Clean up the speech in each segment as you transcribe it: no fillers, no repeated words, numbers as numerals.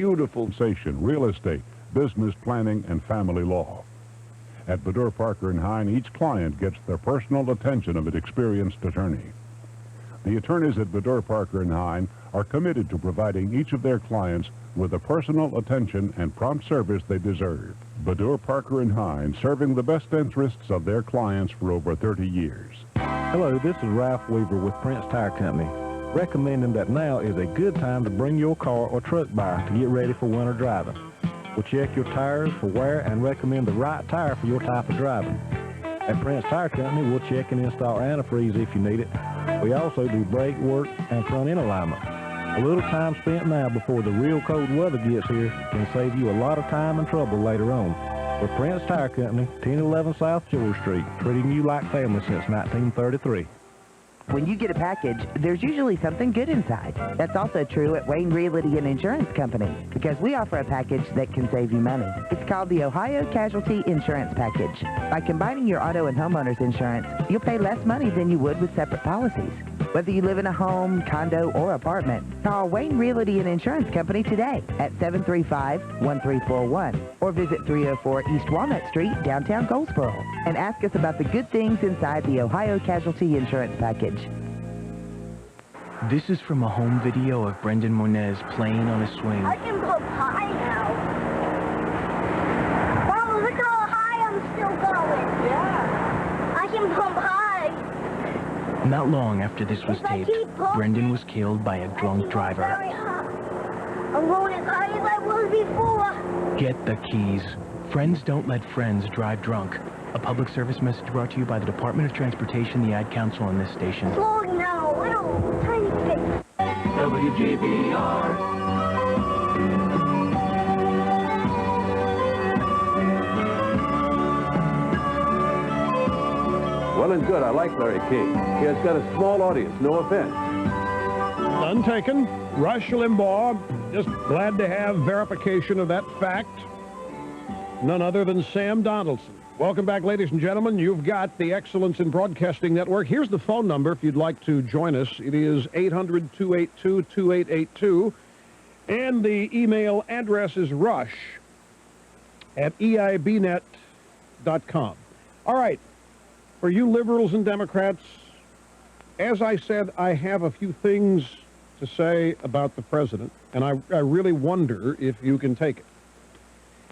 beautiful sensation, real estate, business planning, and family law. At Bedour, Parker & Hine, each client gets the personal attention of an experienced attorney. The attorneys at Bedour, Parker & Hine are committed to providing each of their clients with the personal attention and prompt service they deserve. Bedour, Parker & Hine, serving the best interests of their clients for over 30 years. Hello, this is Ralph Weaver with Prince Tire Company, recommending that now is a good time to bring your car or truck by to get ready for winter driving. We'll check your tires for wear and recommend the right tire for your type of driving. At Prince Tire Company, we'll check and install antifreeze if you need it. We also do brake work and front-end alignment. A little time spent now before the real cold weather gets here can save you a lot of time and trouble later on. We're Prince Tire Company, 1011 South George Street, treating you like family since 1933. When you get a package, there's usually something good inside. That's also true at Wayne Realty and Insurance Company, because we offer a package that can save you money. It's called the Ohio Casualty Insurance Package. By combining your auto and homeowner's insurance, you'll pay less money than you would with separate policies. Whether you live in a home, condo, or apartment, call Wayne Realty and Insurance Company today at 735-1341 or visit 304 East Walnut Street, downtown Goldsboro, and ask us about the good things inside the Ohio Casualty Insurance Package. This is from a home video of Brendan Monez playing on a swing. I can pump high now. Mama, look how high I'm still going. Yeah. I can pump high. Not long after this was taped, Brendan was killed by a drunk driver. I'm going as high as I was before. Get the keys. Friends don't let friends drive drunk. A public service message brought to you by the Department of Transportation, the Ad Council, and this station. Slowing now, little tiny bit. WGBR. Well and good. I like Larry King. He has got a small audience. No offense. None taken. Rush Limbaugh. Just glad to have verification of that fact. None other than Sam Donaldson. Welcome back, ladies and gentlemen. You've got the Excellence in Broadcasting Network. Here's the phone number if you'd like to join us. It is 800-282-2882. And the email address is rush@eibnet.com. All right. For you liberals and Democrats, as I said, I have a few things to say about the president, and I really wonder if you can take it.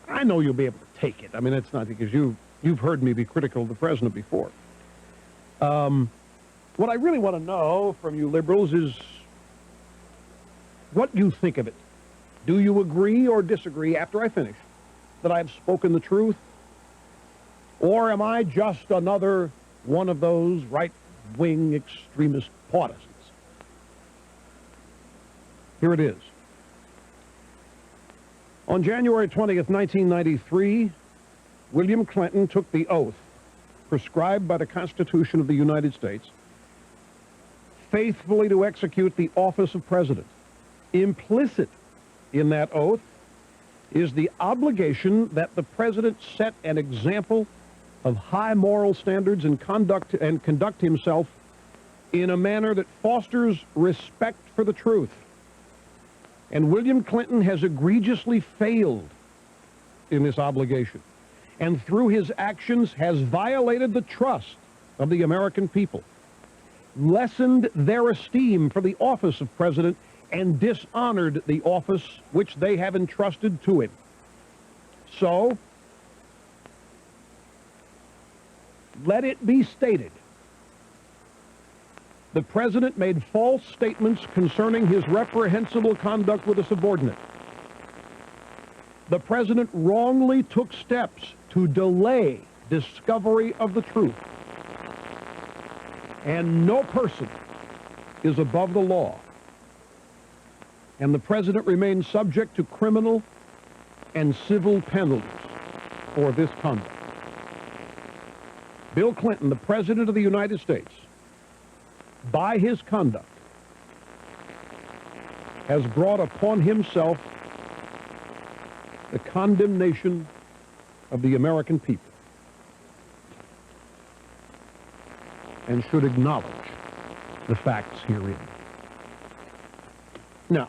I know you'll be able to take it. I mean, it's not because you've heard me be critical of the president before. What I really want to know from you liberals is what you think of it. Do you agree or disagree after I finish that I've spoken the truth? Or am I just another one of those right-wing extremist partisans? Here it is. On January 20th, 1993, William Clinton took the oath prescribed by the Constitution of the United States faithfully to execute the office of president. Implicit in that oath is the obligation that the president set an example of high moral standards and conduct himself in a manner that fosters respect for the truth. And William Clinton has egregiously failed in this obligation, and through his actions has violated the trust of the American people, lessened their esteem for the office of president, and dishonored the office which they have entrusted to him. So, let it be stated, the president made false statements concerning his reprehensible conduct with a subordinate. The president wrongly took steps to delay discovery of the truth. And no person is above the law. And the president remains subject to criminal and civil penalties for this conduct. Bill Clinton, the President of the United States, by his conduct, has brought upon himself the condemnation of the American people and should acknowledge the facts herein. Now,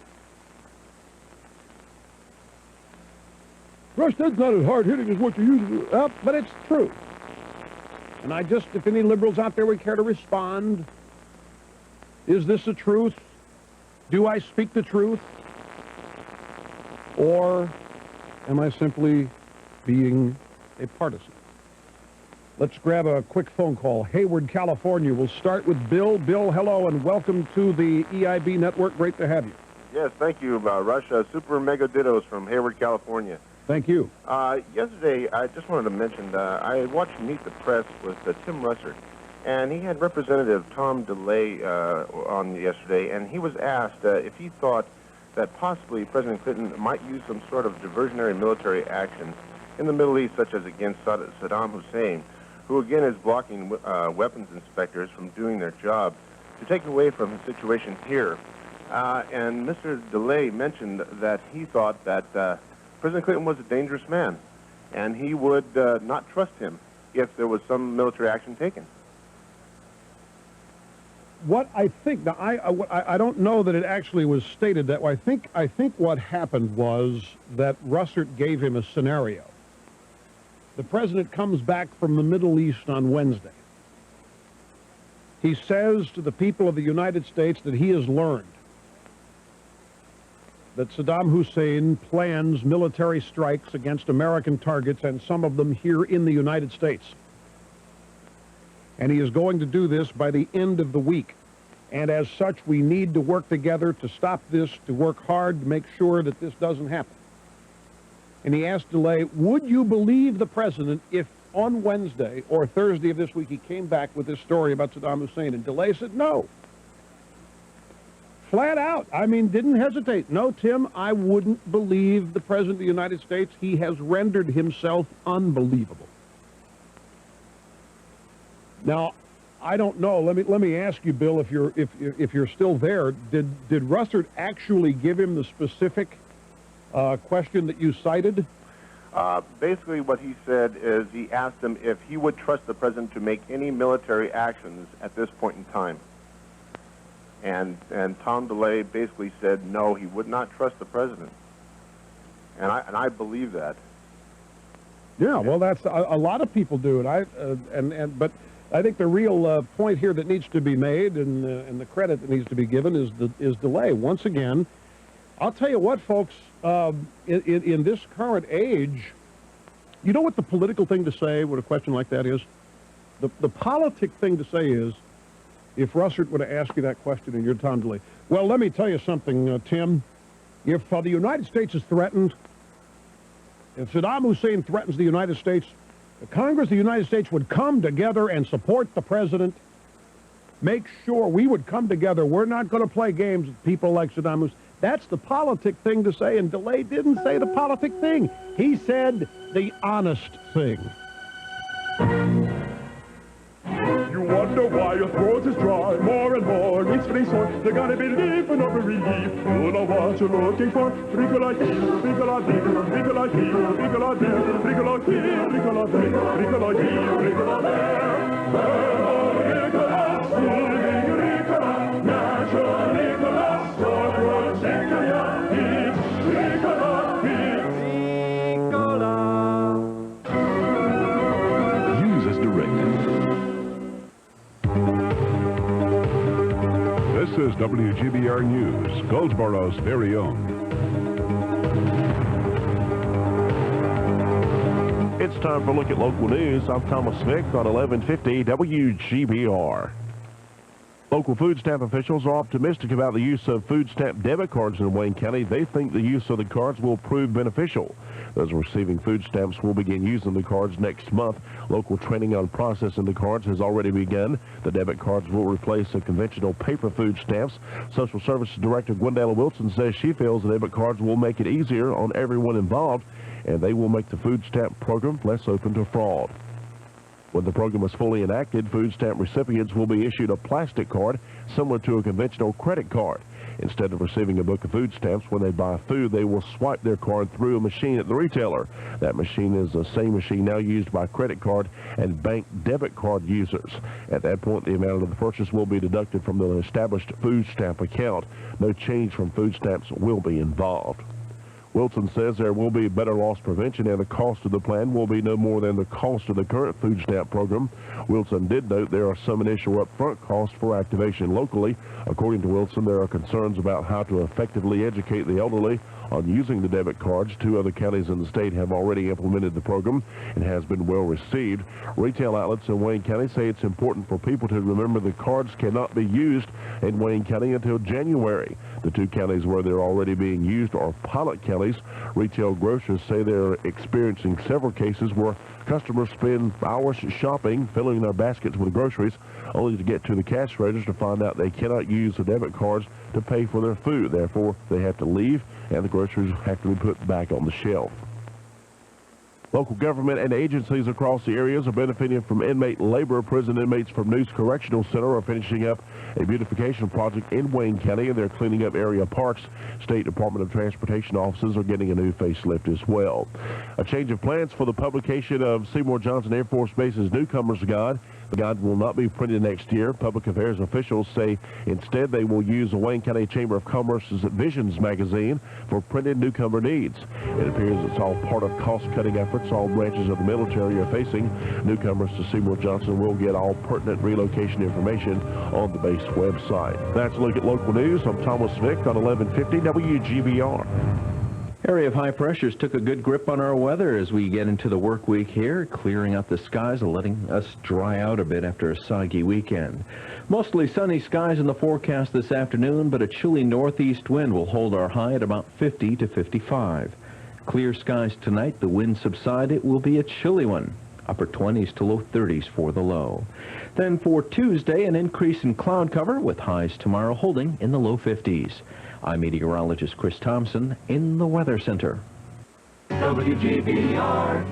Rush, that's not as hard-hitting as what you usually do. But it's true. And if any liberals out there would care to respond, is this the truth? Do I speak the truth? Or am I simply being a partisan? Let's grab a quick phone call. Hayward, California. We'll start with Bill. Bill, hello, and welcome to the EIB network. Great to have you. Yes, thank you, Rush. Super Mega Dittos from Hayward, California. Thank you. Yesterday, I just wanted to mention, I watched Meet the Press with Tim Russert, and he had Representative Tom DeLay on yesterday, and he was asked if he thought that possibly President Clinton might use some sort of diversionary military action in the Middle East, such as against Saddam Hussein, who again is blocking weapons inspectors from doing their job, to take away from the situation here. And Mr. DeLay mentioned that he thought that President Clinton was a dangerous man, and he would not trust him if there was some military action taken. What I think, now I don't know that it actually was stated that way. I think what happened was that Russert gave him a scenario. The president comes back from the Middle East on Wednesday. He says to the people of the United States that he has learned that Saddam Hussein plans military strikes against American targets, and some of them here in the United States. And he is going to do this by the end of the week. And as such, we need to work together to stop this, to work hard to make sure that this doesn't happen. And he asked DeLay, would you believe the president if on Wednesday or Thursday of this week he came back with this story about Saddam Hussein? And DeLay said no. Flat out. I mean, didn't hesitate. No, Tim, I wouldn't believe the President of the United States. He has rendered himself unbelievable. Now, I don't know. Let me ask you, Bill, if you're still there. Did Russert actually give him the specific question that you cited? Basically, what he said is he asked him if he would trust the president to make any military actions at this point in time. And Tom DeLay basically said no, he would not trust the president, and I believe that. Yeah, well, that's a lot of people do it. But I think the real point here that needs to be made, and the credit that needs to be given is DeLay. Once again, I'll tell you what, folks. In this current age, you know what the political thing to say with a question like that is? The politic thing to say is, if Russert would have asked you that question and you're Tom DeLay, well, let me tell you something, Tim. If the United States is threatened, if Saddam Hussein threatens the United States, the Congress of the United States would come together and support the president. Make sure we would come together. We're not going to play games with people like Saddam Hussein. That's the politic thing to say, and DeLay didn't say the politic thing. He said the honest thing. You wonder why your throat is dry, more and more it's pretty sore. They're gonna be leaving over relief. You know what you're looking for. Ricola here, ricola there, ricola here, ricola there, ricola here, ricola there, ricola here, ricola there. Ricola, soothing ricola, natural ricola, sore throat, Checkaya, it's ricola, it's ricola. Use as directed. This is WGBR News, Goldsboro's very own. It's time for a look at local news. I'm Thomas Vick on 1150 WGBR. Local food stamp officials are optimistic about the use of food stamp debit cards in Wayne County. They think the use of the cards will prove beneficial. Those receiving food stamps will begin using the cards next month. Local training on processing the cards has already begun. The debit cards will replace the conventional paper food stamps. Social Services Director Gwendala Wilson says she feels the debit cards will make it easier on everyone involved, and they will make the food stamp program less open to fraud. When the program is fully enacted, food stamp recipients will be issued a plastic card similar to a conventional credit card. Instead of receiving a book of food stamps when they buy food, they will swipe their card through a machine at the retailer. That machine is the same machine now used by credit card and bank debit card users. At that point, the amount of the purchase will be deducted from the established food stamp account. No change from food stamps will be involved. Wilson says there will be better loss prevention, and the cost of the plan will be no more than the cost of the current food stamp program. Wilson did note there are some initial upfront costs for activation locally. According to Wilson, there are concerns about how to effectively educate the elderly on using the debit cards. 2 other counties in the state have already implemented the program and has been well received. Retail outlets in Wayne County say it's important for people to remember the cards cannot be used in Wayne County until January. The 2 counties where they're already being used are pilot counties. Retail grocers say they're experiencing several cases where customers spend hours shopping, filling their baskets with groceries, only to get to the cash register to find out they cannot use the debit cards to pay for their food. Therefore, they have to leave, and the groceries have to be put back on the shelf. Local government and agencies across the areas are benefiting from inmate labor. Prison inmates from News Correctional Center are finishing up a beautification project in Wayne County, and they're cleaning up area parks. State Department of Transportation offices are getting a new facelift as well. A change of plans for the publication of Seymour Johnson Air Force Base's Newcomer's Guide. The guide will not be printed next year. Public affairs officials say instead they will use the Wayne County Chamber of Commerce's Visions magazine for printed newcomer needs. It appears it's all part of cost-cutting efforts all branches of the military are facing. Newcomers to Seymour Johnson will get all pertinent relocation information on the base website. That's a look at local news. I'm Thomas Vick on 1150 WGBR. Area of high pressures took a good grip on our weather as we get into the work week here, clearing up the skies and letting us dry out a bit after a soggy weekend. Mostly sunny skies in the forecast this afternoon, but a chilly northeast wind will hold our high at about 50 to 55. Clear skies tonight, the wind subside, it will be a chilly one. Upper 20s to low 30s for the low. Then for Tuesday, an increase in cloud cover with highs tomorrow holding in the low 50s. I'm meteorologist Chris Thompson in the Weather Center. WGBR.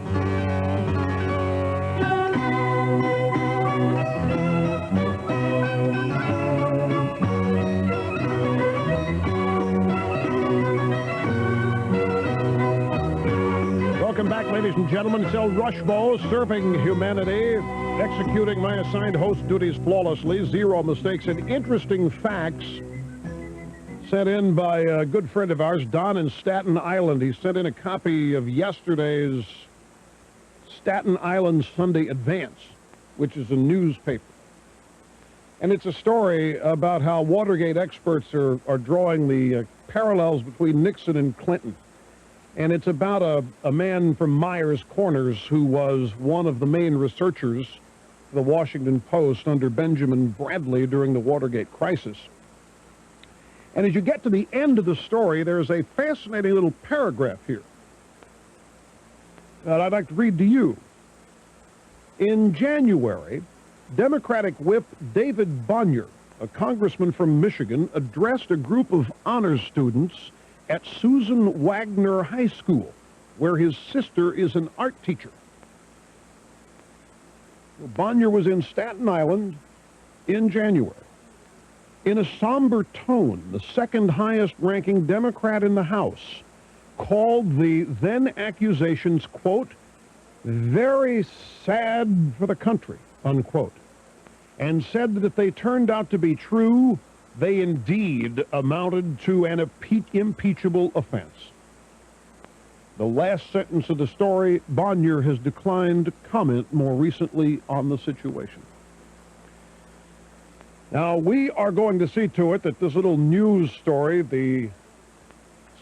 Welcome back, ladies and gentlemen. It's El Rushbo, serving humanity, executing my assigned host duties flawlessly, 0 mistakes, and interesting facts sent in by a good friend of ours, Don in Staten Island. He sent in a copy of yesterday's Staten Island Sunday Advance, which is a newspaper. And it's a story about how Watergate experts are drawing the parallels between Nixon and Clinton. And it's about a man from Myers Corners who was one of the main researchers for the Washington Post under Benjamin Bradley during the Watergate crisis. And as you get to the end of the story, there's a fascinating little paragraph here that I'd like to read to you. In January, Democratic whip David Bonnier, a congressman from Michigan, addressed a group of honors students at Susan Wagner High School, where his sister is an art teacher. Well, Bonnier was in Staten Island in January. In a somber tone, the second highest-ranking Democrat in the House called the then accusations, quote, very sad for the country, unquote, and said that if they turned out to be true, they indeed amounted to an impeachable offense. The last sentence of the story, Bonnier has declined to comment more recently on the situation. Now, we are going to see to it that this little news story, the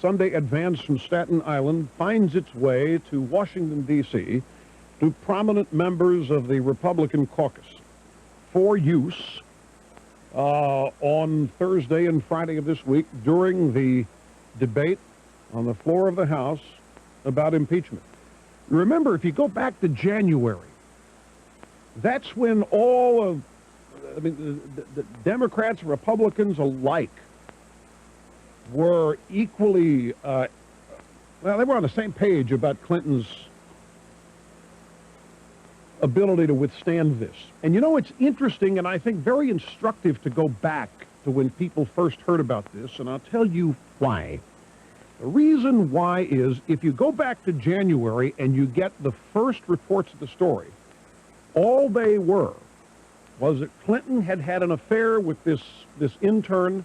Sunday Advance from Staten Island, finds its way to Washington, D.C., to prominent members of the Republican caucus for use on Thursday and Friday of this week during the debate on the floor of the House about impeachment. Remember, if you go back to January, that's when all of the Democrats and Republicans alike were equally, well, they were on the same page about Clinton's ability to withstand this. And you know, it's interesting and I think very instructive to go back to when people first heard about this, and I'll tell you why. The reason why is if you go back to January and you get the first reports of the story, all they were was that Clinton had had an affair with this intern,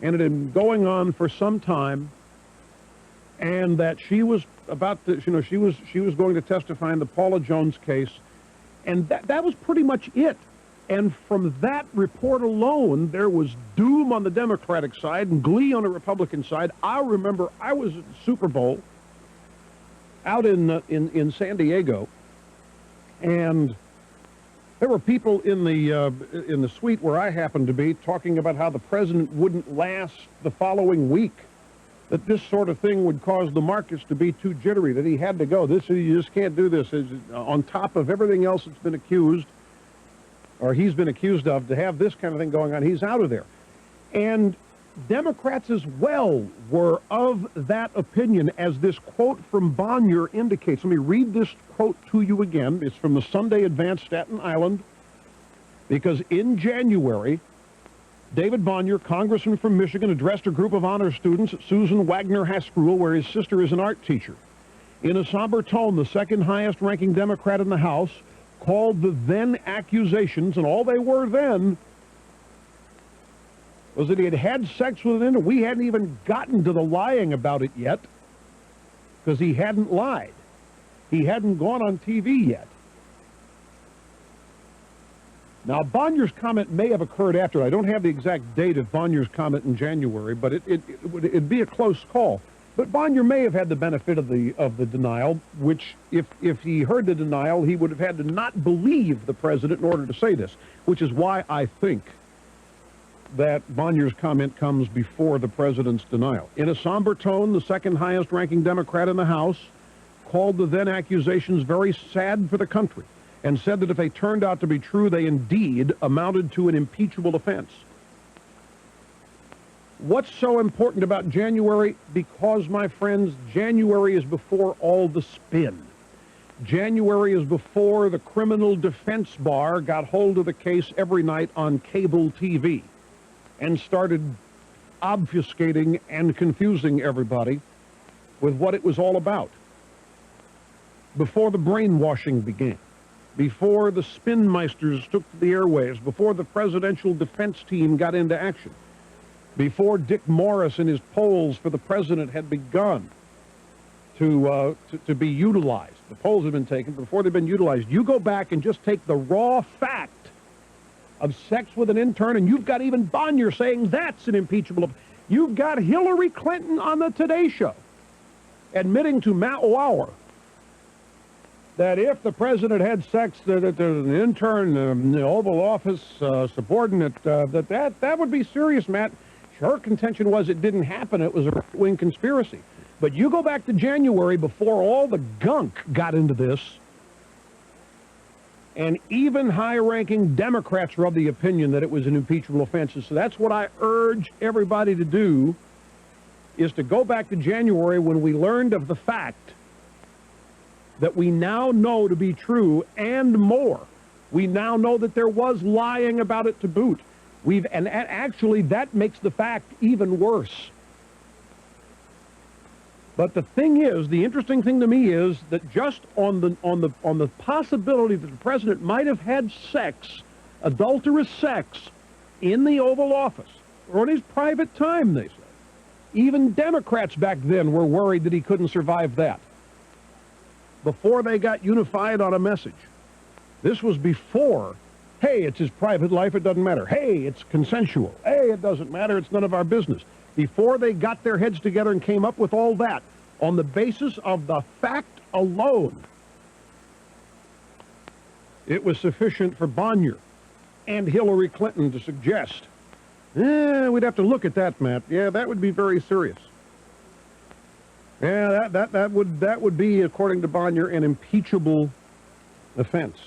and it had been going on for some time, and that she was about to, she was going to testify in the Paula Jones case, and that was pretty much it. And from that report alone, there was doom on the Democratic side and glee on the Republican side. I remember I was at the Super Bowl out in San Diego, and there were people in the suite where I happened to be talking about how the president wouldn't last the following week, that this sort of thing would cause the markets to be too jittery, that he had to go. You just can't do this. On top of everything else that's been accused, or he's been accused of, to have this kind of thing going on, he's out of there. And Democrats as well were of that opinion, as this quote from Bonnier indicates. Let me read this quote to you again. It's from the Sunday Advance, Staten Island, because in January, David Bonnier, congressman from Michigan, addressed a group of honor students at Susan Wagner High School, where his sister is an art teacher. In a somber tone, the second highest ranking Democrat in the House called the then accusations, and all they were then was that he had had sex with an, and we hadn't even gotten to the lying about it yet, because he hadn't lied. He hadn't gone on TV yet. Now, Bonnier's comment may have occurred after. I don't have the exact date of Bonnier's comment in January, but it'd be a close call. But Bonnier may have had the benefit of the denial, which, if he heard the denial, he would have had to not believe the president in order to say this, which is why I think that Bonnier's comment comes before the president's denial. In a somber tone, the second highest ranking Democrat in the House called the then accusations very sad for the country, and said that if they turned out to be true, they indeed amounted to an impeachable offense. What's so important about January? Because, my friends, January is before all the spin. January is before the criminal defense bar got hold of the case every night on cable TV and started obfuscating and confusing everybody with what it was all about. Before the brainwashing began, before the spinmeisters took to the airwaves, before the presidential defense team got into action, before Dick Morris and his polls for the president had begun to be utilized. The polls have been taken, before they've been utilized. You go back and just take the raw fact of sex with an intern, and you've got even Bonnier saying that's an impeachable. You've got Hillary Clinton on the Today Show admitting to Matt Lauer that if the president had sex with an intern in the Oval Office subordinate, that would be serious, Matt. Her contention was it didn't happen. It was a right-wing conspiracy. But you go back to January, before all the gunk got into this, and even high-ranking Democrats were of the opinion that it was an impeachable offense. So that's what I urge everybody to do, is to go back to January, when we learned of the fact that we now know to be true, and more. We now know that there was lying about it to boot. And actually, that makes the fact even worse. But the thing is, the interesting thing to me is that just on the possibility that the president might have had sex, adulterous sex, in the Oval Office, or in his private time, they say. Even Democrats back then were worried that he couldn't survive that, before they got unified on a message. This was before, hey, it's his private life, it doesn't matter. Hey, it's consensual. Hey, it doesn't matter, it's none of our business. Before they got their heads together and came up with all that, on the basis of the fact alone, it was sufficient for Bonnier and Hillary Clinton to suggest, we'd have to look at that, Matt. Yeah, that would be very serious. Yeah, that would be, according to Bonnier, an impeachable offense.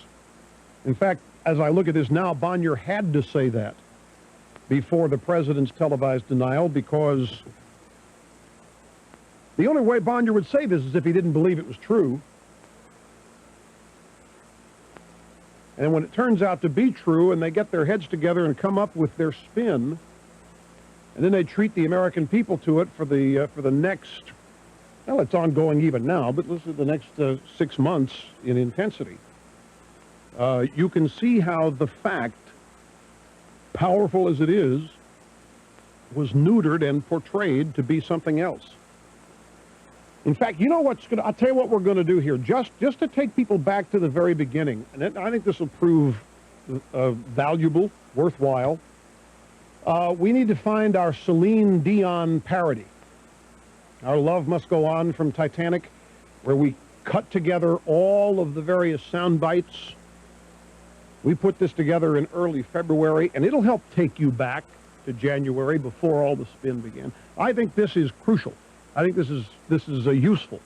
In fact, as I look at this now, Bonnier had to say that before the president's televised denial, because the only way Bonnier would say this is if he didn't believe it was true. And when it turns out to be true, and they get their heads together and come up with their spin, and then they treat the American people to it for the next, well, it's ongoing even now, but this is the next 6 months in intensity. You can see how the fact, powerful as it is, was neutered and portrayed to be something else. In fact, you know what's going to, I'll tell you what we're going to do here, just to take people back to the very beginning, and I think this will prove valuable, worthwhile. We need to find our Celine Dion parody. Our Love Must Go On from Titanic, where we cut together all of the various sound bites. We put this together in early February, and it'll help take you back to January before all the spin began. I think this is crucial. I think this is useful,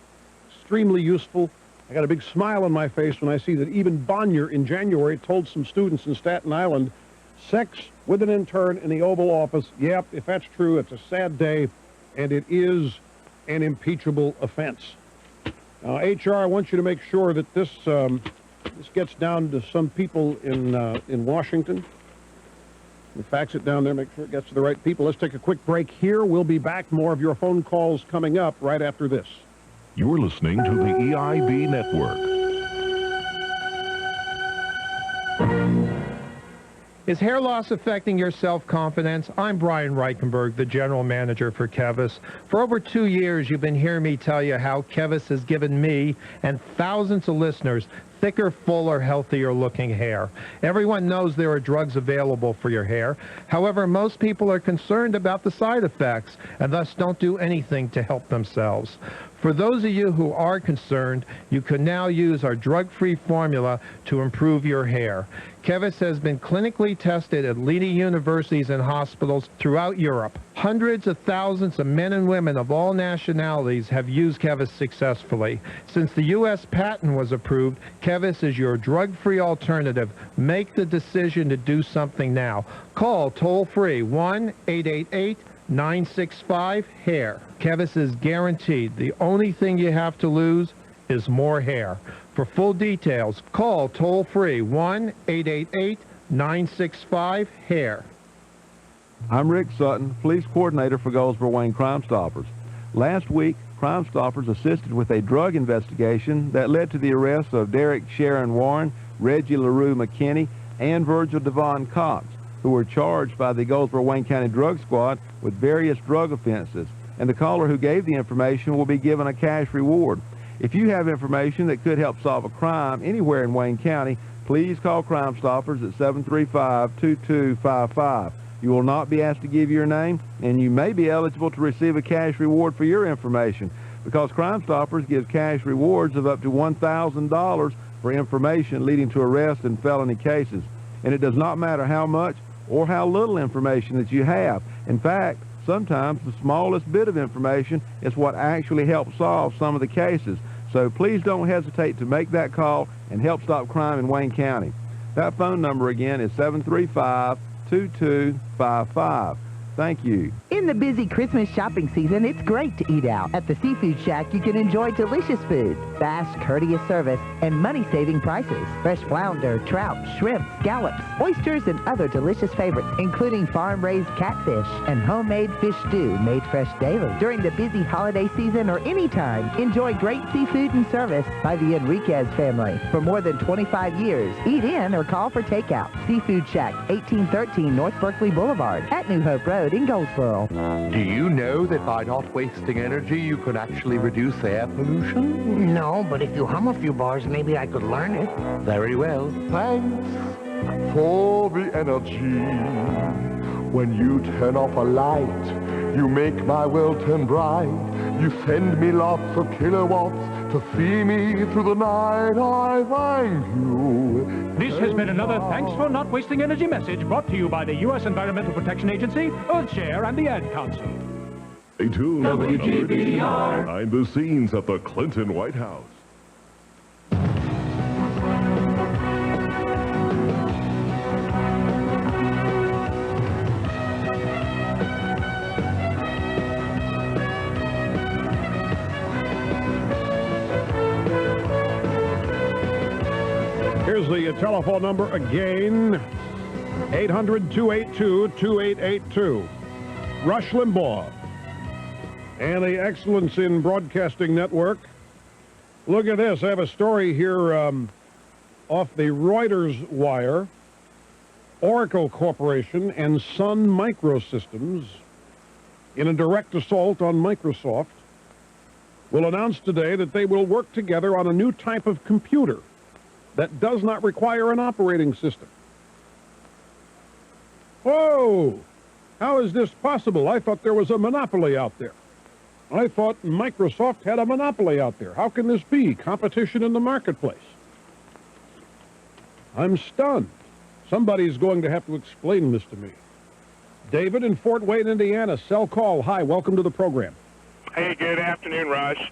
extremely useful. I got a big smile on my face when I see that even Bonnier in January told some students in Staten Island, sex with an intern in the Oval Office, yep, if that's true, it's a sad day, and it is an impeachable offense. HR, I want you to make sure that this gets down to some people in Washington. You fax it down there, make sure it gets to the right people. Let's take a quick break here. We'll be back. More of your phone calls coming up right after this. You're listening to the EIB Network. Is hair loss affecting your self-confidence? I'm Brian Reichenberg, the general manager for Kevis. For over 2 years, you've been hearing me tell you how Kevis has given me and thousands of listeners thicker, fuller, healthier-looking hair. Everyone knows there are drugs available for your hair. However, most people are concerned about the side effects and thus don't do anything to help themselves. For those of you who are concerned, you can now use our drug-free formula to improve your hair. Kevis has been clinically tested at leading universities and hospitals throughout Europe. Hundreds of thousands of men and women of all nationalities have used Kevis successfully. Since the U.S. patent was approved, Kevis is your drug-free alternative. Make the decision to do something now. Call toll-free 1-888-965-HAIR. Kevis is guaranteed. The only thing you have to lose is more hair. For full details, call toll-free 1-888-965-HAIR. I'm Rick Sutton, Police Coordinator for Goldsboro Wayne Crime Stoppers. Last week, Crime Stoppers assisted with a drug investigation that led to the arrests of Derek Sharon Warren, Reggie LaRue McKinney, and Virgil Devon Cox, who were charged by the Goldsboro Wayne County Drug Squad with various drug offenses. And the caller who gave the information will be given a cash reward. If you have information that could help solve a crime anywhere in Wayne County, please call Crime Stoppers at 735-2255. You will not be asked to give your name, and you may be eligible to receive a cash reward for your information, because Crime Stoppers gives cash rewards of up to $1,000 for information leading to arrest in felony cases. And it does not matter how much or how little information that you have. In fact, sometimes the smallest bit of information is what actually helps solve some of the cases. So please don't hesitate to make that call and help stop crime in Wayne County. That phone number again is 735-2255. Thank you. In the busy Christmas shopping season, it's great to eat out. At the Seafood Shack, you can enjoy delicious food, fast, courteous service, and money-saving prices. Fresh flounder, trout, shrimp, scallops, oysters, and other delicious favorites, including farm-raised catfish and homemade fish stew made fresh daily. During the busy holiday season or anytime, enjoy great seafood and service by the Enriquez family. For more than 25 years, eat in or call for takeout. Seafood Shack, 1813 North Berkeley Boulevard at New Hope Road in Goldsboro. Do you know that by not wasting energy, you can actually reduce air pollution? No, but if you hum a few bars, maybe I could learn it. Very well. Thanks for the energy. When you turn off a light, you make my world turn bright. You send me lots of kilowatts to see me through the night. I thank you. This has been another Thanks for Not Wasting Energy message brought to you by the U.S. Environmental Protection Agency, Earthshare, and the Ad Council. Stay tuned. WGBR. Behind the scenes at the Clinton White House. Here's the telephone number again, 800-282-2882. Rush Limbaugh and the Excellence in Broadcasting Network. Look at this. I have a story here off the Reuters wire. Oracle Corporation and Sun Microsystems in a direct assault on Microsoft will announce today that they will work together on a new type of computer that does not require an operating system. Whoa! How is this possible? I thought there was a monopoly out there. I thought Microsoft had a monopoly out there. How can this be? Competition in the marketplace. I'm stunned. Somebody's going to have to explain this to me. David in Fort Wayne, Indiana, cell call. Hi, welcome to the program. Hey, good afternoon, Rush.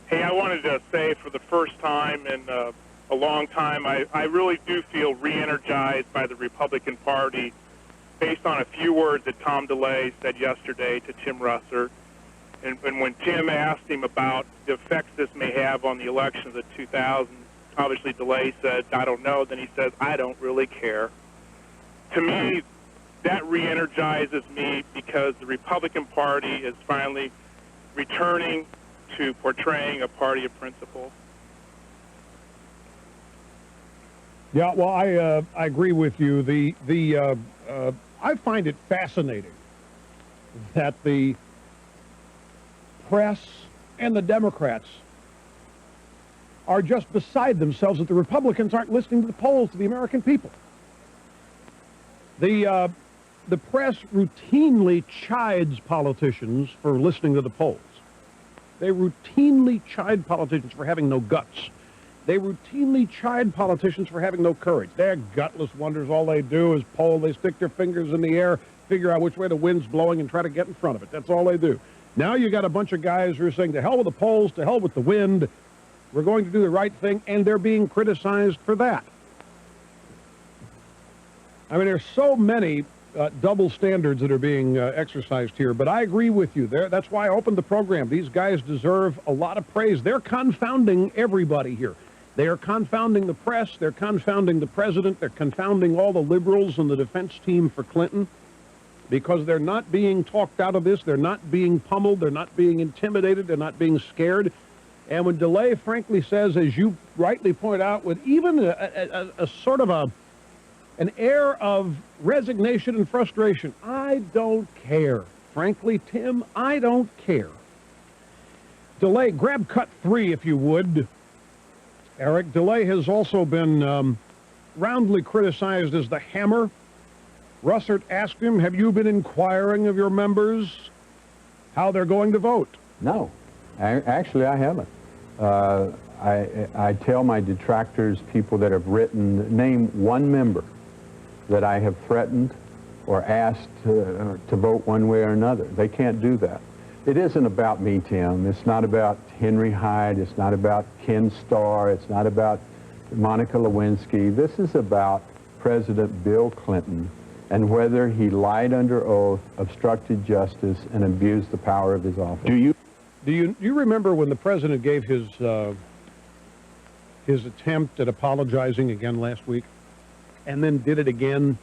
Hey, I wanted to say for the first time in a long time, I really do feel re-energized by the Republican Party based on a few words that Tom DeLay said yesterday to Tim Russert. And when Tim asked him about the effects this may have on the election of the 2000s, obviously DeLay said, I don't know. Then he says, I don't really care. To me, that re-energizes me because the Republican Party is finally returning to portraying a party of principle. Yeah, well, I agree with you. I find it fascinating that the press and the Democrats are just beside themselves that the Republicans aren't listening to the polls, to the American people. The press routinely chides politicians for listening to the polls. They routinely chide politicians for having no guts. They routinely chide politicians for having no courage. They're gutless wonders. All they do is poll. They stick their fingers in the air, figure out which way the wind's blowing, and try to get in front of it. That's all they do. Now you got a bunch of guys who are saying, to hell with the polls, to hell with the wind. We're going to do the right thing, and they're being criticized for that. I mean, there's so many double standards that are being exercised here, but I agree with you there. That's why I opened the program. These guys deserve a lot of praise. They're confounding everybody here. They are confounding the press. They're confounding the president. They're confounding all the liberals and the defense team for Clinton because they're not being talked out of this. They're not being pummeled. They're not being intimidated. They're not being scared. And when DeLay frankly says, as you rightly point out, with even a sort of an air of resignation and frustration, I don't care. Frankly, Tim, I don't care. DeLay, grab cut 3 if you would. Eric, DeLay has also been roundly criticized as the hammer. Russert asked him, have you been inquiring of your members how they're going to vote? No, actually I haven't. I tell my detractors, people that have written, name one member that I have threatened or asked to vote one way or another. They can't do that. It isn't about me, Tim. It's not about Henry Hyde. It's not about Ken Starr. It's not about Monica Lewinsky. This is about President Bill Clinton and whether he lied under oath, obstructed justice, and abused the power of his office. Do you remember when the president gave his attempt at apologizing again last week and then did it again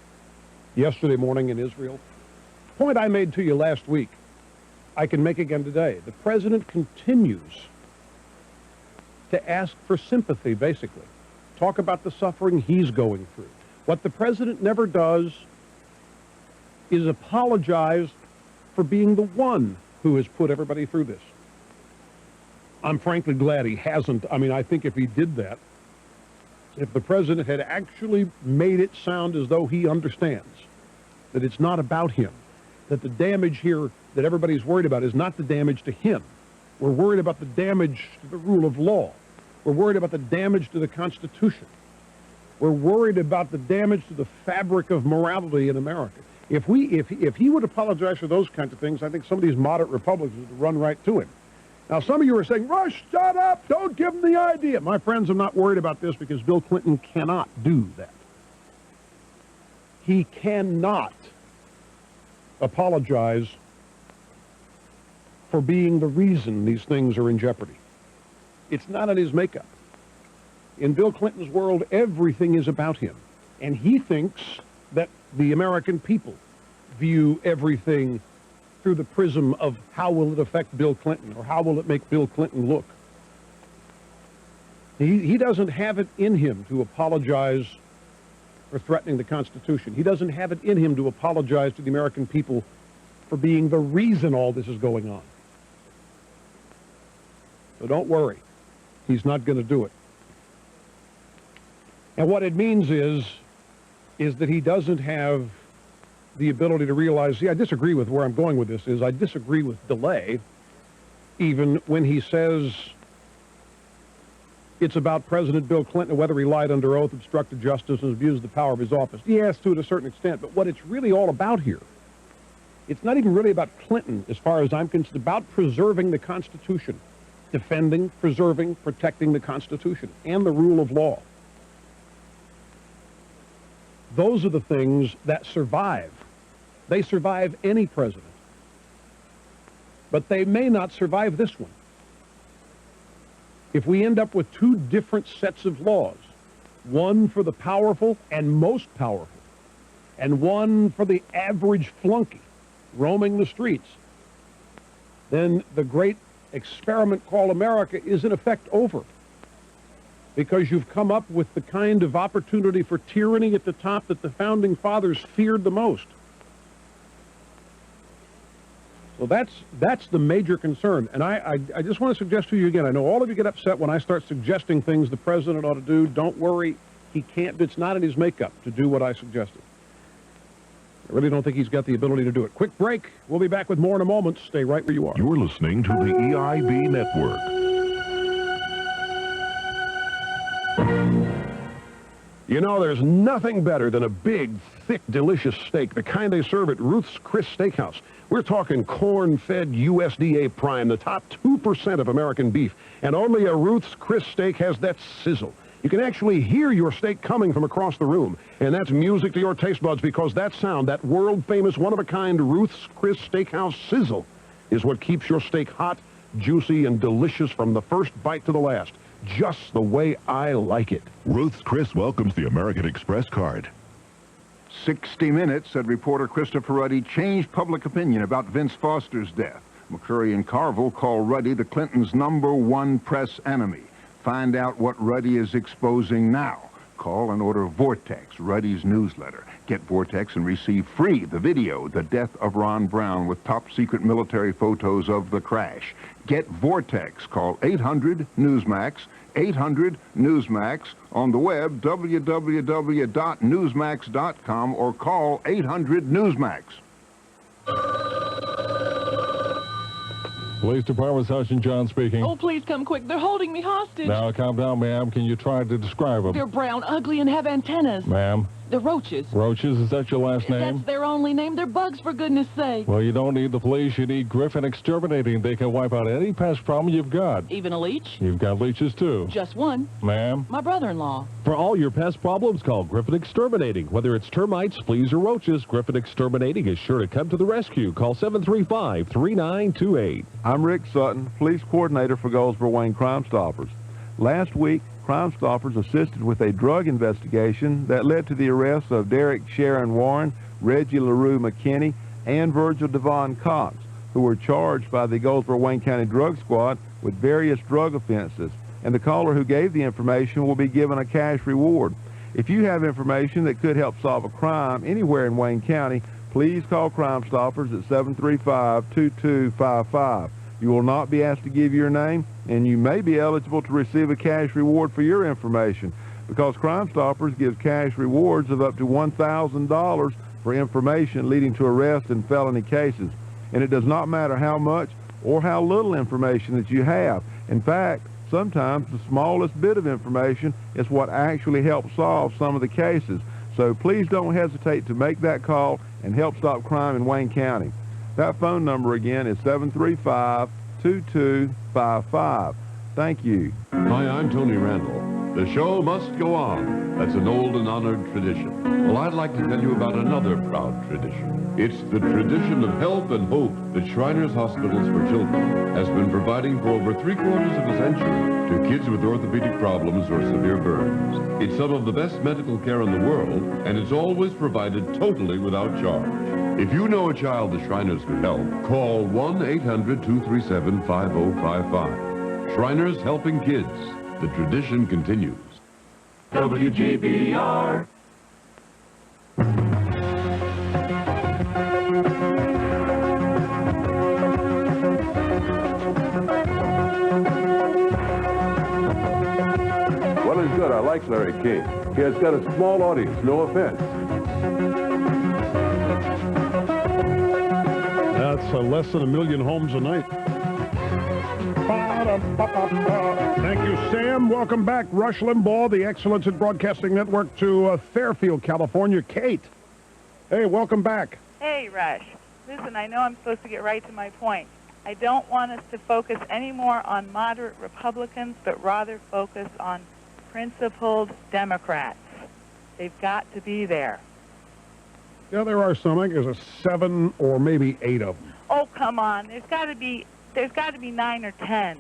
yesterday morning in Israel? The point I made to you last week, I can make again today. The president continues to ask for sympathy, basically. Talk about the suffering he's going through. What the president never does is apologize for being the one who has put everybody through this. I'm frankly glad he hasn't. I mean, I think if he did that, if the president had actually made it sound as though he understands that it's not about him, that the damage here that everybody's worried about is not the damage to him. We're worried about the damage to the rule of law. We're worried about the damage to the Constitution. We're worried about the damage to the fabric of morality in America. If he would apologize for those kinds of things, I think some of these moderate Republicans would run right to him. Now, some of you are saying, Rush, shut up, don't give him the idea. My friends, I'm not worried about this because Bill Clinton cannot do that. He cannot apologize for being the reason these things are in jeopardy. It's not in his makeup. In Bill Clinton's world, everything is about him. And he thinks that the American people view everything through the prism of how will it affect Bill Clinton or how will it make Bill Clinton look. He doesn't have it in him to apologize for threatening the Constitution. He doesn't have it in him to apologize to the American people for being the reason all this is going on. So don't worry. He's not going to do it. And what it means is that he doesn't have the ability to realize, see, I disagree with where I'm going with this, is I disagree with delay, even when he says it's about President Bill Clinton, whether he lied under oath, obstructed justice, and abused the power of his office. Yes, to a certain extent, but what it's really all about here, it's not even really about Clinton, as far as I'm concerned. It's about preserving the Constitution, defending, preserving, protecting the Constitution, and the rule of law. Those are the things that survive. They survive any president. But they may not survive this one. If we end up with two different sets of laws, one for the powerful and most powerful, and one for the average flunky roaming the streets, then the great experiment called America is in effect over. Because you've come up with the kind of opportunity for tyranny at the top that the Founding Fathers feared the most. So that's the major concern. And I just want to suggest to you again, I know all of you get upset when I start suggesting things the president ought to do. Don't worry, he can't, it's not in his makeup to do what I suggested. I really don't think he's got the ability to do it. Quick break. We'll be back with more in a moment. Stay right where you are. You're listening to the EIB Network. You know, there's nothing better than a big, thick, delicious steak, the kind they serve at Ruth's Chris Steakhouse. We're talking corn-fed USDA prime, the top 2% of American beef. And only a Ruth's Chris steak has that sizzle. You can actually hear your steak coming from across the room. And that's music to your taste buds, because that sound, that world-famous, one-of-a-kind Ruth's Chris Steakhouse sizzle, is what keeps your steak hot, juicy, and delicious from the first bite to the last. Just the way I like it. Ruth's Chris welcomes the American Express card. 60 Minutes, said reporter Christopher Ruddy, changed public opinion about Vince Foster's death. McCurry and Carville call Ruddy the Clintons' #1 press enemy. Find out what Ruddy is exposing now. Call and order Vortex, Ruddy's newsletter. Get Vortex and receive free the video, The Death of Ron Brown, with top-secret military photos of the crash. Get Vortex. Call 800-NEWSMAX, 800-NEWSMAX, on the web, www.newsmax.com, or call 800-NEWSMAX. Police Department, Sergeant John speaking. Oh, please come quick. They're holding me hostage. Now, calm down, ma'am. Can you try to describe them? They're brown, ugly, and have antennas. Ma'am? They're roaches. Roaches? Is that your last name? That's their only name. They're bugs, for goodness sake. Well, you don't need the police. You need Griffin Exterminating. They can wipe out any pest problem you've got. Even a leech? You've got leeches, too. Just one. Ma'am? My brother-in-law. For all your pest problems, call Griffin Exterminating. Whether it's termites, fleas, or roaches, Griffin Exterminating is sure to come to the rescue. Call 735-3928. I'm Rick Sutton, Police Coordinator for Goldsboro Wayne Crime Stoppers. Last week, Crime Stoppers assisted with a drug investigation that led to the arrests of Derek Sharon Warren, Reggie LaRue McKinney, and Virgil Devon Cox, who were charged by the Goldsboro Wayne County Drug Squad with various drug offenses. And the caller who gave the information will be given a cash reward. If you have information that could help solve a crime anywhere in Wayne County, please call Crime Stoppers at 735-2255. You will not be asked to give your name, and you may be eligible to receive a cash reward for your information, because Crime Stoppers gives cash rewards of up to $1,000 for information leading to arrest in felony cases. And it does not matter how much or how little information that you have. In fact, sometimes the smallest bit of information is what actually helps solve some of the cases. So please don't hesitate to make that call and help stop crime in Wayne County. That phone number again is 735-2255. Thank you. Hi, I'm Tony Randall. The show must go on. That's an old and honored tradition. Well, I'd like to tell you about another proud tradition. It's the tradition of help and hope that Shriners Hospitals for Children has been providing for over 3/4 of a century to kids with orthopedic problems or severe burns. It's some of the best medical care in the world, and it's always provided totally without charge. If you know a child the Shriners could help, call 1-800-237-5055. Shriners helping kids. The tradition continues. WGBR. is good. I like Larry King. He has got a small audience, no offense. That's less than 1 million homes a night. Thank you, Sam. Welcome back, Rush Limbaugh, the Excellence in Broadcasting Network, to Fairfield, California. Kate. Hey, welcome back. Hey, Rush. Listen, I know I'm supposed to get right to my point. I don't want us to focus any more on moderate Republicans, but rather focus on principled Democrats. They've got to be there. Yeah, there are some. I think there's 7 or maybe 8 of them. Oh, come on. There's got to be 9 or 10,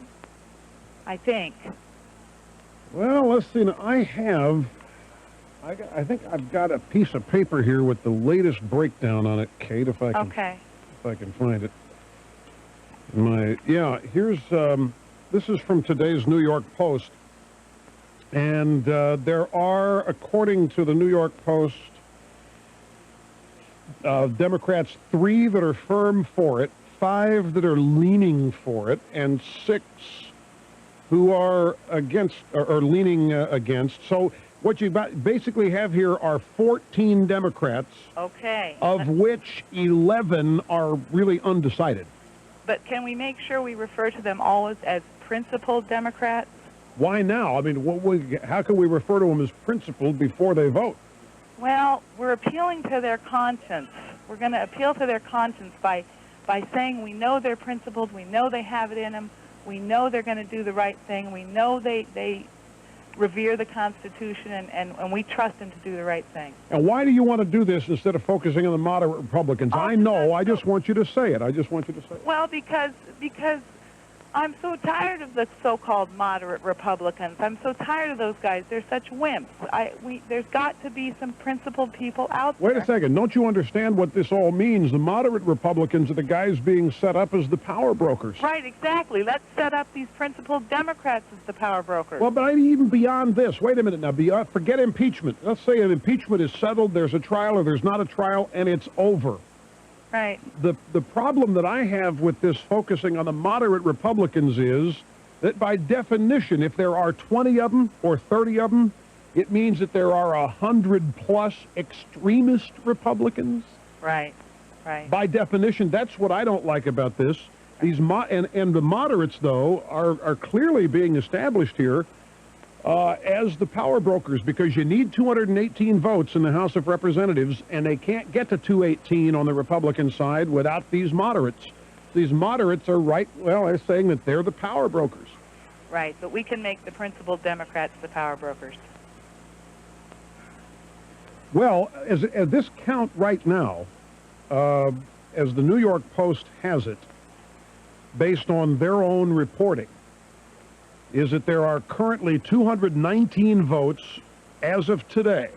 I think. Well, let's see. Now, I think I've got a piece of paper here with the latest breakdown on it, Kate, if I can, Okay. if I can find it. Here's, this is from today's New York Post. And there are, according to the New York Post, Democrats 3 that are firm for it, 5 that are leaning for it, and 6 who are against, or leaning against. So what you basically have here are 14 Democrats, Okay. of which 11 are really undecided. But can we make sure we refer to them all as principled Democrats? Why now? I mean, how can we refer to them as principled before they vote? Well, we're appealing to their conscience. We're going to appeal to their conscience by saying we know they're principled, we know they have it in them, we know they're going to do the right thing, we know they revere the Constitution, and we trust them to do the right thing. And why do you want to do this instead of focusing on the moderate Republicans? I know. I just want you to say it. I just want you to say it. Well, because I'm so tired of the so-called moderate Republicans. I'm so tired of those guys. They're such wimps. There's got to be some principled people out there. Wait a second. Don't you understand what this all means? The moderate Republicans are the guys being set up as the power brokers. Right, exactly. Let's set up these principled Democrats as the power brokers. Well, but even beyond this, wait a minute now. Forget impeachment. Let's say an impeachment is settled, there's a trial or there's not a trial, and it's over. Right. The problem that I have with this focusing on the moderate Republicans is that by definition, if there are 20 of them or 30 of them, it means that there are 100+ extremist Republicans. Right, right. By definition, that's what I don't like about this. These and the moderates, though, are clearly being established here as the power brokers, because you need 218 votes in the House of Representatives, and they can't get to 218 on the Republican side without these moderates. These moderates are they're saying that they're the power brokers. Right, but we can make the principled Democrats the power brokers. Well, as this count right now, as the New York Post has it, based on their own reporting, is that there are currently 219 votes as of today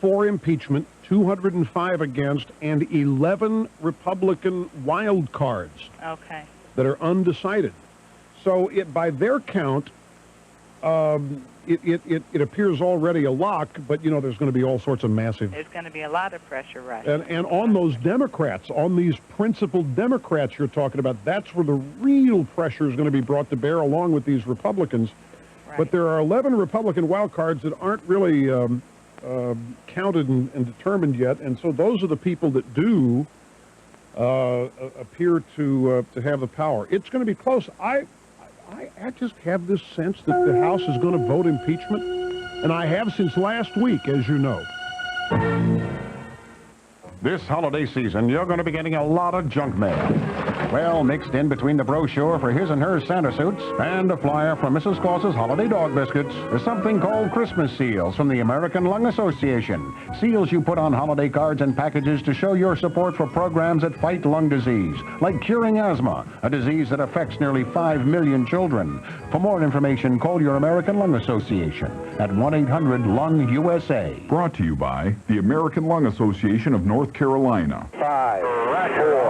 for impeachment, 205 against, and 11 Republican wild cards that are undecided. So by their count, it appears already a lock, but, you know, there's going to be all sorts of massive... There's going to be a lot of pressure, right? And on those Democrats, on these principled Democrats you're talking about, that's where the real pressure is going to be brought to bear along with these Republicans. Right. But there are 11 Republican wild cards that aren't really counted and determined yet, and so those are the people that do appear to have the power. It's going to be close. I just have this sense that the House is going to vote impeachment, and I have since last week, as you know. This holiday season, you're going to be getting a lot of junk mail. Well, mixed in between the brochure for his and her Santa suits and a flyer from Mrs. Claus's holiday dog biscuits is something called Christmas seals from the American Lung Association. Seals you put on holiday cards and packages to show your support for programs that fight lung disease, like curing asthma, a disease that affects nearly 5 million children. For more information, call your American Lung Association at 1-800-LUNG-USA. Brought to you by the American Lung Association of North Carolina. 5, 4.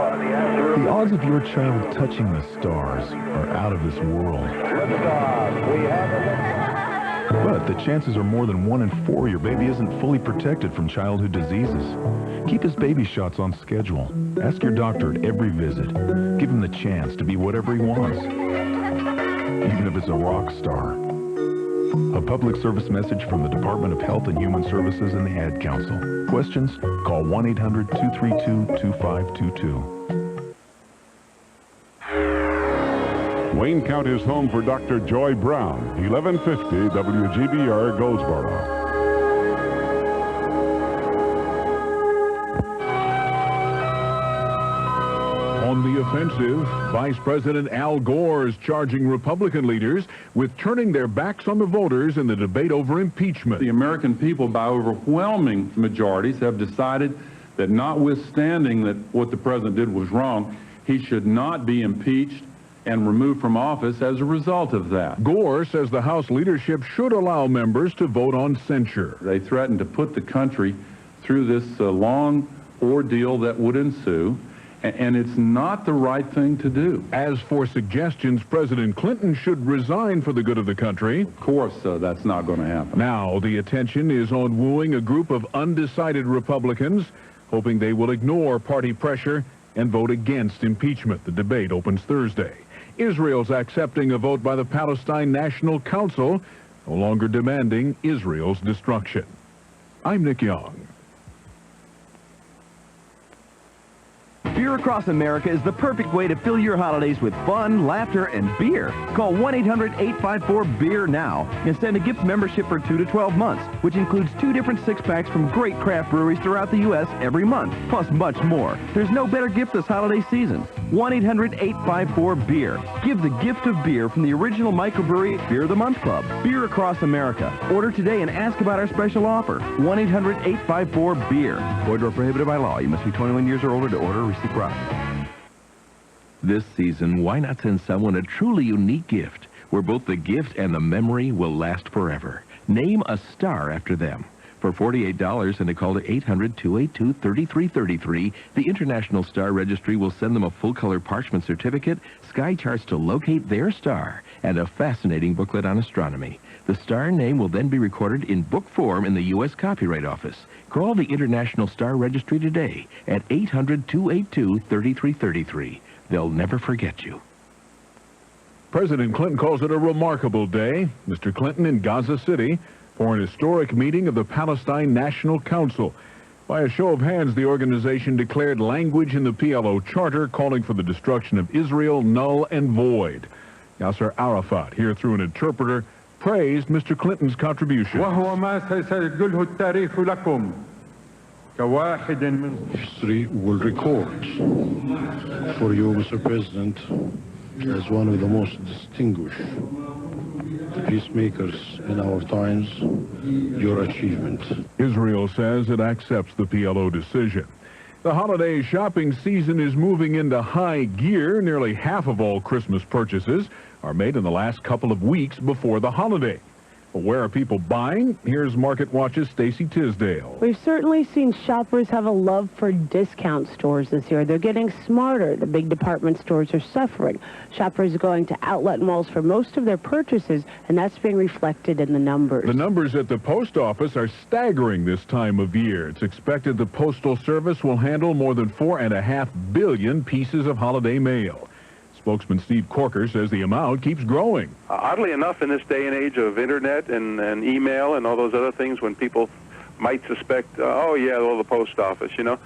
The odds of your child touching the stars are out of this world. But the chances are more than 1 in 4 your baby isn't fully protected from childhood diseases. Keep his baby shots on schedule. Ask your doctor at every visit. Give him the chance to be whatever he wants, even if it's a rock star. A public service message from the Department of Health and Human Services and the Ad Council. Questions? Call 1-800-232-2522. Wayne County is home for Dr. Joy Brown, 1150 WGBR Goldsboro. On the offensive, Vice President Al Gore is charging Republican leaders with turning their backs on the voters in the debate over impeachment. The American people, by overwhelming majorities, have decided that notwithstanding that what the president did was wrong, he should not be impeached and removed from office as a result of that. Gore says the House leadership should allow members to vote on censure. They threatened to put the country through this long ordeal that would ensue, and it's not the right thing to do. As for suggestions President Clinton should resign for the good of the country, of course, that's not going to happen. Now the attention is on wooing a group of undecided Republicans, hoping they will ignore party pressure and vote against impeachment. The debate opens Thursday. Israel's accepting a vote by the Palestine National Council, no longer demanding Israel's destruction. I'm Nick Young. Beer Across America is the perfect way to fill your holidays with fun, laughter, and beer. Call 1-800-854-BEER now and send a gift membership for 2 to 12 months, which includes 2 different six-packs from great craft breweries throughout the U.S. every month, plus much more. There's no better gift this holiday season. 1-800-854-BEER. Give the gift of beer from the original microbrewery Beer of the Month Club. Beer Across America. Order today and ask about our special offer. 1-800-854-BEER. Void or prohibited by law. You must be 21 years or older to order or receive product. This season, why not send someone a truly unique gift where both the gift and the memory will last forever? Name a star after them. For $48 and a call to 800-282-3333, the International Star Registry will send them a full-color parchment certificate, sky charts to locate their star, and a fascinating booklet on astronomy. The star name will then be recorded in book form in the U.S. Copyright Office. Call the International Star Registry today at 800-282-3333. They'll never forget you. President Clinton calls it a remarkable day. Mr. Clinton in Gaza City for an historic meeting of the Palestine National Council. By a show of hands, the organization declared language in the PLO charter calling for the destruction of Israel null and void. Yasser Arafat, here through an interpreter, praised Mr. Clinton's contribution. History will record for you, Mr. President, as one of the most distinguished peacemakers in our times, your achievement. Israel says it accepts the PLO decision. The holiday shopping season is moving into high gear. Nearly half of all Christmas purchases are made in the last couple of weeks before the holiday. But where are people buying? Here's Market Watch's Stacy Tisdale. We've certainly seen shoppers have a love for discount stores this year. They're getting smarter. The big department stores are suffering. Shoppers are going to outlet malls for most of their purchases, and that's being reflected in the numbers. The numbers at the post office are staggering this time of year. It's expected the Postal Service will handle more than 4.5 billion pieces of holiday mail. Spokesman Steve Corker says the amount keeps growing. Oddly enough, in this day and age of internet and email and all those other things, when people might suspect, oh yeah, well, the post office, you know,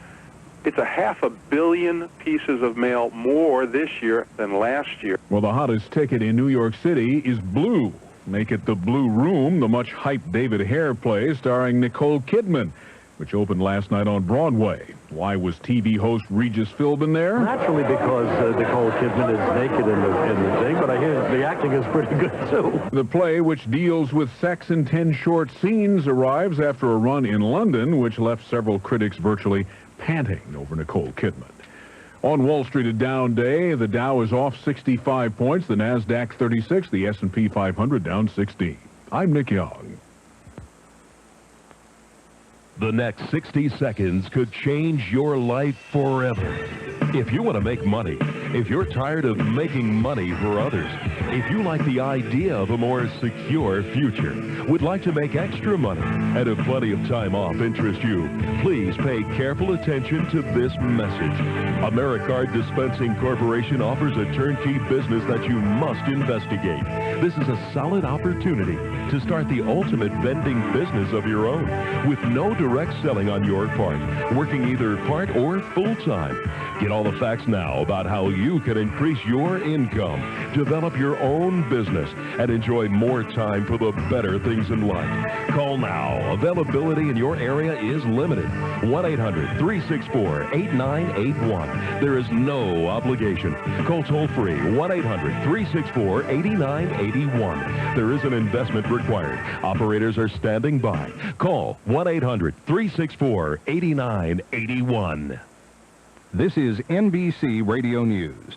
it's 500 million pieces of mail more this year than last year. Well, the hottest ticket in New York City is Blue. Make it the Blue Room, the much hyped David Hare play starring Nicole Kidman, which opened last night on Broadway. Why was TV host Regis Philbin there? Naturally, because Nicole Kidman is naked in the thing, but I hear the acting is pretty good, too. The play, which deals with sex in 10 short scenes, arrives after a run in London, which left several critics virtually panting over Nicole Kidman. On Wall Street, a down day. The Dow is off 65 points, the NASDAQ 36, the S&P 500 down 16. I'm Nick Young. The next 60 seconds could change your life forever. If you want to make money, if you're tired of making money for others, if you like the idea of a more secure future, would like to make extra money, and if plenty of time off interests you, please pay careful attention to this message. AmeriCard Dispensing Corporation offers a turnkey business that you must investigate. This is a solid opportunity to start the ultimate vending business of your own, with no direct selling on your part, working either part or full-time. Get all the facts now about how you can increase your income, develop your own business, and enjoy more time for the better things in life. Call now. Availability in your area is limited. 1-800-364-8981. There is no obligation. Call toll-free 1-800-364-8981. There is an investment required. Operators are standing by. Call 1-800-364-8981. This is NBC Radio News.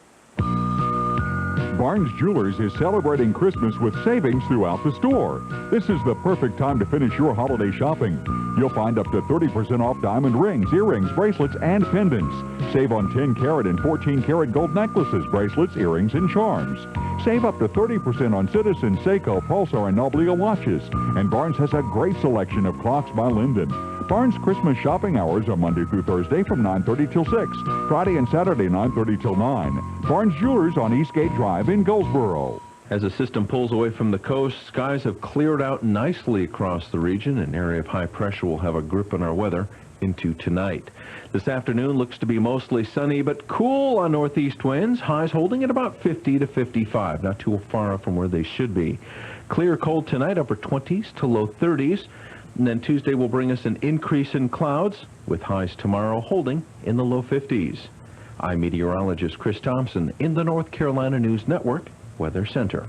Barnes Jewelers is celebrating Christmas with savings throughout the store. This is the perfect time to finish your holiday shopping. You'll find up to 30% off diamond rings, earrings, bracelets, and pendants. Save on 10-carat and 14-carat gold necklaces, bracelets, earrings, and charms. Save up to 30% on Citizen, Seiko, Pulsar, and Noblia watches. And Barnes has a great selection of clocks by Linden. Barnes Christmas shopping hours are Monday through Thursday from 9:30 till 6. Friday and Saturday 9:30 till 9. Barnes Jewelers on Eastgate Drive in Goldsboro. As the system pulls away from the coast, skies have cleared out nicely across the region. An area of high pressure will have a grip on our weather into tonight. This afternoon looks to be mostly sunny but cool on northeast winds. Highs holding at about 50 to 55, not too far from where they should be. Clear cold tonight, upper 20s to low 30s. And then Tuesday will bring us an increase in clouds, with highs tomorrow holding in the low 50s. I'm meteorologist Chris Thompson in the North Carolina News Network Weather Center.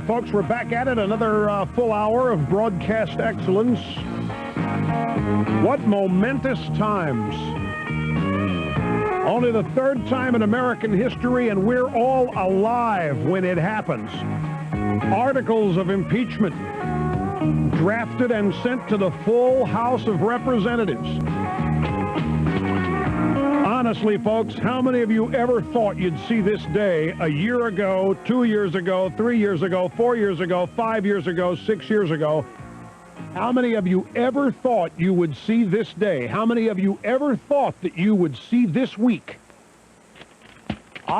Folks, we're back at it. Another full hour of broadcast excellence. What momentous times. Only the third time in American history, and we're all alive when it happens. Articles of impeachment drafted and sent to the full House of Representatives. Honestly, folks, how many of you ever thought you'd see this day a year ago, 2 years ago, 3 years ago, 4 years ago, 5 years ago, 6 years ago? How many of you ever thought you would see this day? How many of you ever thought that you would see this week?